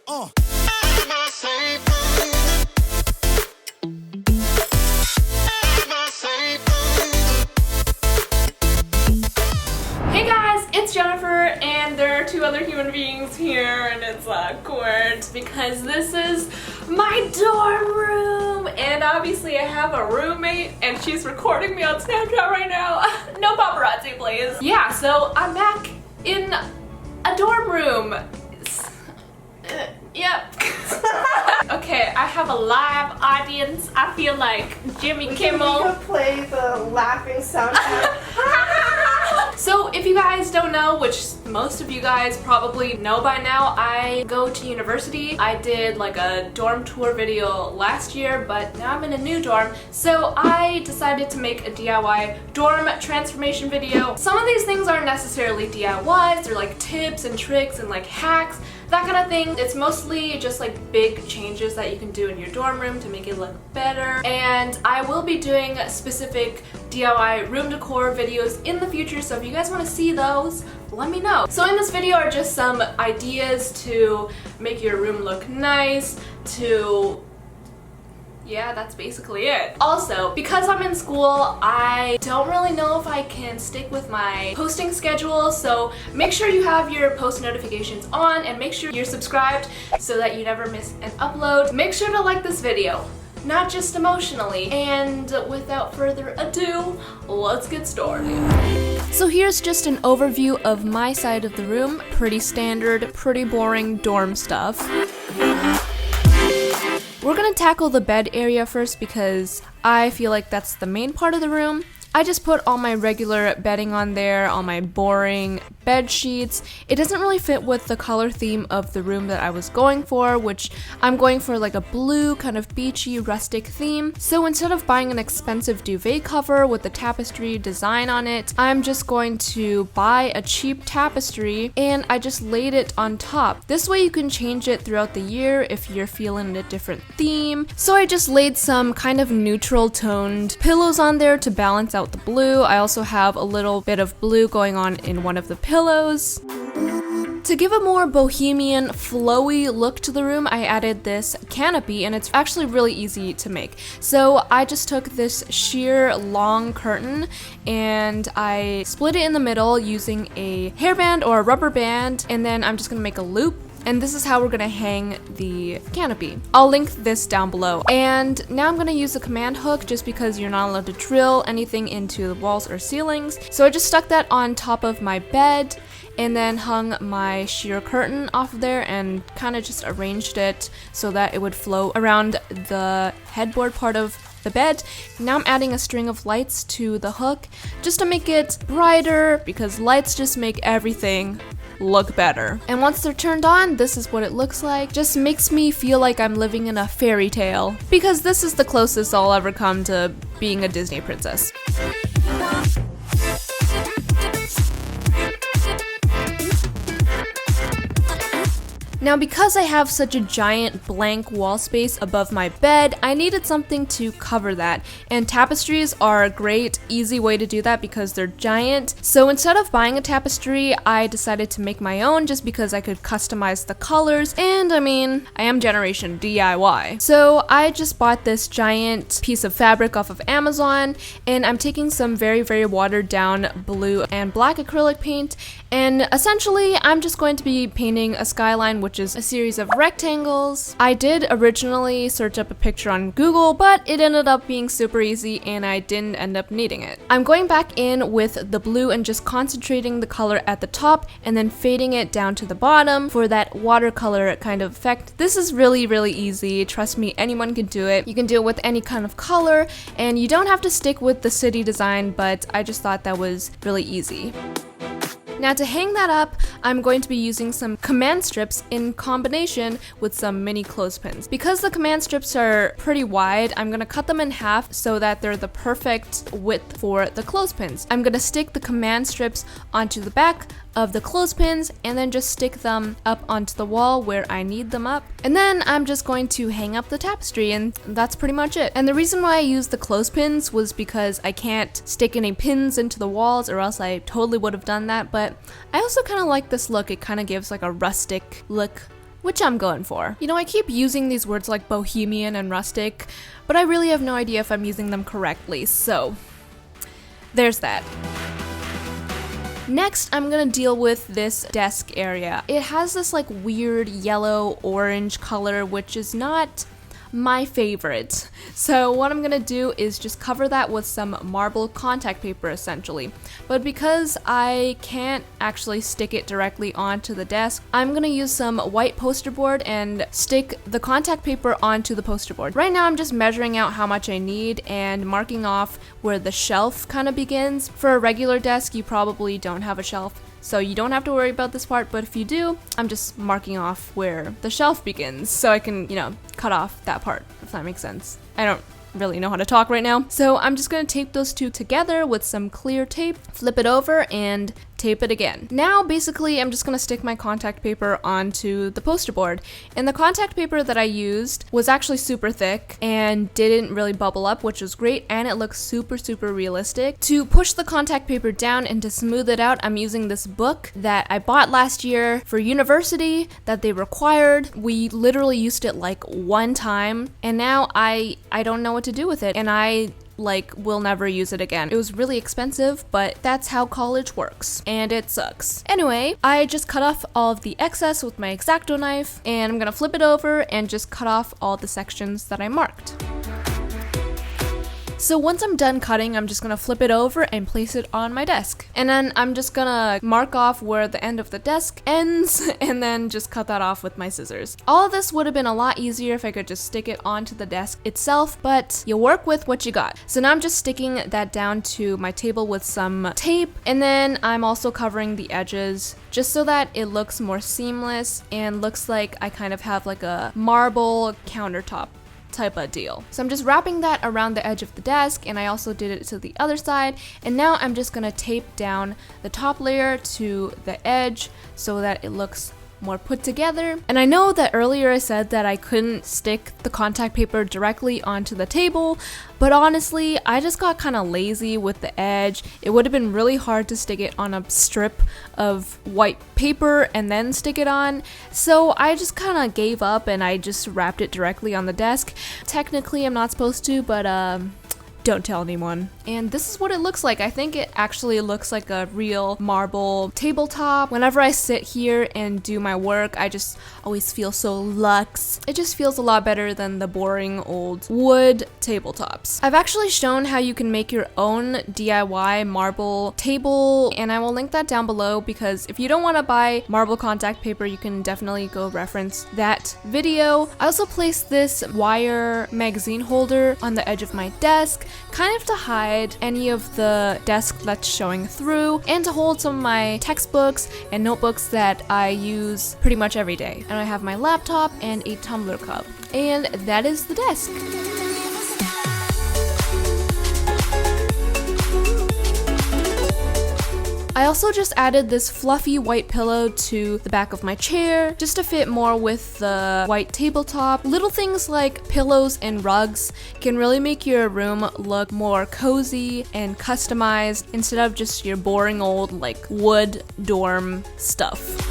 Hey guys, it's Jennifer, and there are two other human beings here, and it's awkward because this is my dorm room, and obviously I have a roommate, and she's recording me on Snapchat right now. No paparazzi, please. Yeah, so I'm back in a dorm room. Yep. Okay, I have a live audience. I feel like Jimmy Kimmel. We could play the laughing sound. So if you guys don't know, which most of you guys probably know by now, I go to university. I did like a dorm tour video last year, but now I'm in a new dorm. So I decided to make a DIY dorm transformation video. Some of these things aren't necessarily DIYs, they're like tips and tricks and like hacks, that kind of thing. It's mostly just like big changes that you can do in your dorm room to make it look better. And I will be doing specific DIY room decor videos in the future, so if you guys want to see those, let me know. So in this video are just some ideas to make your room look nice, yeah, that's basically it. Also, because I'm in school, I don't really know if I can stick with my posting schedule, so make sure you have your post notifications on and make sure you're subscribed so that you never miss an upload. Make sure to like this video, not just emotionally. And without further ado, let's get started. So here's just an overview of my side of the room. Pretty standard, pretty boring dorm stuff. We're gonna tackle the bed area first because I feel like that's the main part of the room. I just put all my regular bedding on there, all my boring bed sheets. It doesn't really fit with the color theme of the room that I was going for, which I'm going for like a blue, kind of beachy, rustic theme. So instead of buying an expensive duvet cover with the tapestry design on it, I'm just going to buy a cheap tapestry and I just laid it on top. This way you can change it throughout the year if you're feeling a different theme. So I just laid some kind of neutral toned pillows on there to balance out the blue. I also have a little bit of blue going on in one of the pillows. To give a more bohemian, flowy look to the room, I added this canopy, and it's actually really easy to make. So I just took this sheer long curtain and I split it in the middle using a hairband or a rubber band, and then I'm just gonna make a loop. And this is how we're gonna hang the canopy. I'll link this down below. And now I'm gonna use a command hook just because you're not allowed to drill anything into the walls or ceilings. So I just stuck that on top of my bed and then hung my sheer curtain off of there and kind of just arranged it so that it would flow around the headboard part of the bed. Now I'm adding a string of lights to the hook just to make it brighter because lights just make everything look better. And once they're turned on, this is what it looks like. Just makes me feel like I'm living in a fairy tale because this is the closest I'll ever come to being a Disney princess. Now because I have such a giant blank wall space above my bed, I needed something to cover that, and tapestries are a great, easy way to do that because they're giant. So instead of buying a tapestry, I decided to make my own just because I could customize the colors, and I mean, I am Generation DIY. So I just bought this giant piece of fabric off of Amazon, and I'm taking some very, very watered down blue and black acrylic paint, and essentially I'm just going to be painting a skyline, which is a series of rectangles. I did originally search up a picture on Google, but it ended up being super easy and I didn't end up needing it. I'm going back in with the blue and just concentrating the color at the top and then fading it down to the bottom for that watercolor kind of effect. This is really, really easy. Trust me, anyone can do it. You can do it with any kind of color and you don't have to stick with the city design, but I just thought that was really easy. Now to hang that up, I'm going to be using some command strips in combination with some mini clothespins. Because the command strips are pretty wide, I'm going to cut them in half so that they're the perfect width for the clothespins. I'm going to stick the command strips onto the back of the clothespins and then just stick them up onto the wall where I need them up. And then I'm just going to hang up the tapestry and that's pretty much it. And the reason why I used the clothespins was because I can't stick any pins into the walls or else I totally would have done that, but I also kind of like this look. It kind of gives like a rustic look which I'm going for. You know, I keep using these words like bohemian and rustic, but I really have no idea if I'm using them correctly, so there's that. Next, I'm gonna deal with this desk area. It has this like weird yellow-orange color, which is not my favorite. So what I'm gonna do is just cover that with some marble contact paper essentially. But because I can't actually stick it directly onto the desk, I'm gonna use some white poster board and stick the contact paper onto the poster board. Right now I'm just measuring out how much I need and marking off where the shelf kind of begins. For a regular desk, you probably don't have a shelf, so you don't have to worry about this part, but if you do, I'm just marking off where the shelf begins so I can, you know, cut off that part, if that makes sense. I don't really know how to talk right now. So I'm just gonna tape those two together with some clear tape, flip it over, and tape it again. Now basically I'm just gonna stick my contact paper onto the poster board, and the contact paper that I used was actually super thick and didn't really bubble up, which was great, and it looks super realistic. To push the contact paper down and to smooth it out, I'm using this book that I bought last year for university that they required. We literally used it like one time, and now I don't know what to do with it, and I will never use it again. It was really expensive, but that's how college works, and it sucks. Anyway, I just cut off all of the excess with my x-acto knife, and I'm gonna flip it over and just cut off all the sections that I marked. So once I'm done cutting, I'm just gonna flip it over and place it on my desk. And then I'm just gonna mark off where the end of the desk ends and then just cut that off with my scissors. All of this would have been a lot easier if I could just stick it onto the desk itself, but you work with what you got. So now I'm just sticking that down to my table with some tape, and then I'm also covering the edges just so that it looks more seamless and looks like I kind of have like a marble countertop type of deal. So I'm just wrapping that around the edge of the desk, and I also did it to the other side, and now I'm just gonna tape down the top layer to the edge so that it looks more put together. And I know that earlier I said that I couldn't stick the contact paper directly onto the table, but honestly, I just got kind of lazy with the edge. It would have been really hard to stick it on a strip of white paper and then stick it on, so I just kind of gave up and I just wrapped it directly on the desk. Technically, I'm not supposed to, but don't tell anyone. And this is what it looks like. I think it actually looks like a real marble tabletop. Whenever I sit here and do my work, I just always feel so luxe. It just feels a lot better than the boring old wood tabletops. I've actually shown how you can make your own DIY marble table, and I will link that down below, because if you don't want to buy marble contact paper, you can definitely go reference that video. I also placed this wire magazine holder on the edge of my desk, kind of to hide any of the desk that's showing through, and to hold some of my textbooks and notebooks that I use pretty much every day. And I have my laptop and a tumbler cup. And that is the desk. I also just added this fluffy white pillow to the back of my chair just to fit more with the white tabletop. Little things like pillows and rugs can really make your room look more cozy and customized instead of just your boring old wood dorm stuff.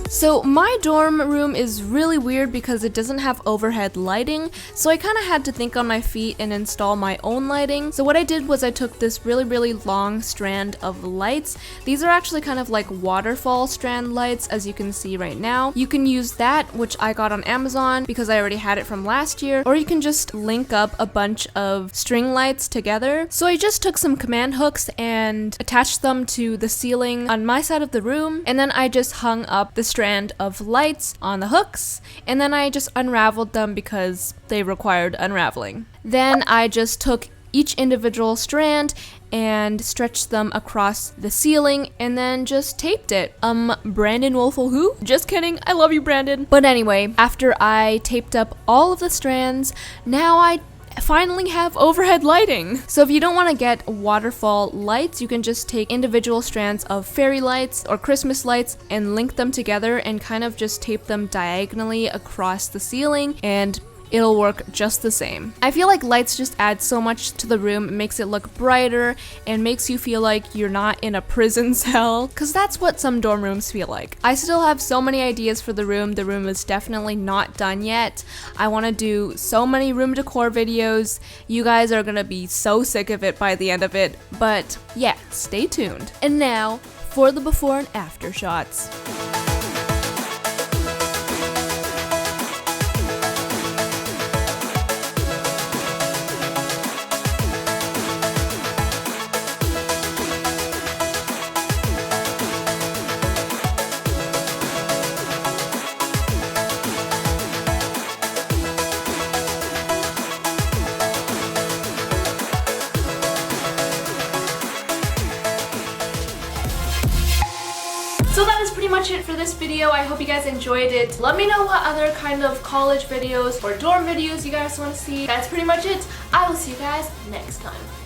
So my dorm room is really weird because it doesn't have overhead lighting, so I kind of had to think on my feet and install my own lighting. So what I did was I took this really long strand of lights. These are actually kind of like waterfall strand lights, as you can see right now. You can use that, which I got on Amazon because I already had it from last year, or you can just link up a bunch of string lights together. So I just took some command hooks and attached them to the ceiling on my side of the room, and then I just hung up the strand of lights on the hooks, and then I just unraveled them because they required unraveling. Then I just took each individual strand and stretched them across the ceiling and then just taped it. Brandon Wolfel who? Just kidding, I love you, Brandon. But anyway, after I taped up all of the strands, now I finally have overhead lighting. So if you don't want to get waterfall lights, you can just take individual strands of fairy lights or Christmas lights and link them together and kind of just tape them diagonally across the ceiling, and it'll work just the same. I feel like lights just add so much to the room. It makes it look brighter and makes you feel like you're not in a prison cell, because that's what some dorm rooms feel like. I still have so many ideas for the room. The room is definitely not done yet. I want to do so many room decor videos. You guys are gonna be so sick of it by the end of it, but yeah, stay tuned. And now for the before and after shots. So that is pretty much it for this video. I hope you guys enjoyed it. Let me know what other kind of college videos or dorm videos you guys want to see. That's pretty much it. I will see you guys next time.